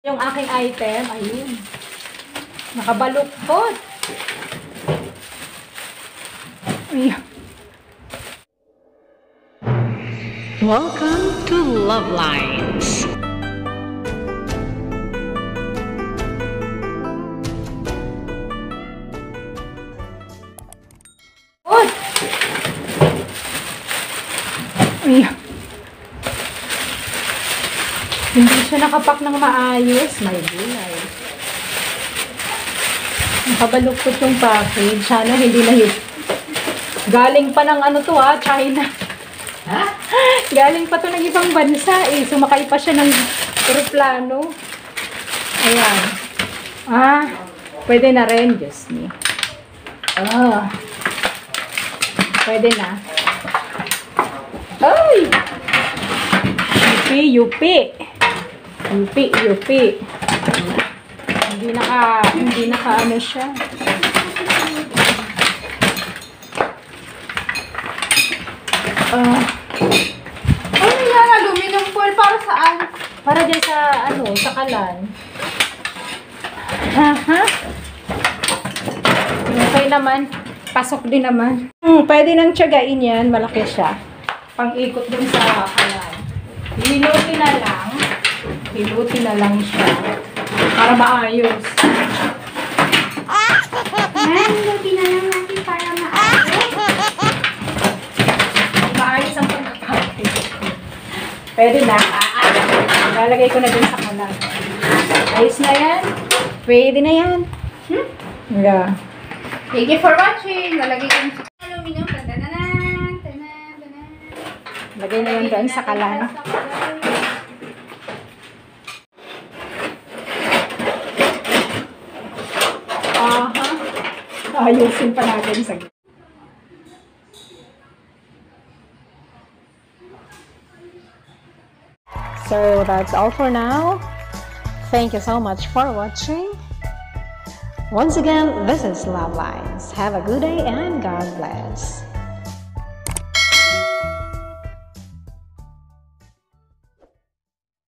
Yung aking item, ayun. Nakabaluktot. Ayun. Welcome to Love Lines. Ayun. Hindi siya nakapak ng maayos. May gulay. Nakabaluktot yung package. Sana hindi na yun. Galing pa ng ano to ha, China. Ha? Galing pa to ng ibang bansa eh. Sumakay pa siya ng aeroplano. Ayan. Ah, pwede na rin. Diyos me. Ah. Pwede na. Ay! Yupi. Hindi naka ano siya. Ano yan? Aluminum foil para saan? Para dyan sa ano, sa kalan. Aha. Okay naman. Pasok din naman. Pwede nang tiyagain yan. Malaki siya. Pang-ikot dun sa kalan. Hilutin na lang siya. Para maayos. Hilutin na lang natin para maayos. Maayos ang pagkakapit. Pwede na. Lalagay ko na dun sa kalan. Ayos na yan. Pwede na yan. Yeah. Thank you for watching. Lalagay ko sa aluminum. Tananan. Lagay na yan dun sa kalan. Ayusin pa natin sa gitna. So that's all for now. Thank you so much for watching. Once again, this is Love Lines. Have a good day and God bless.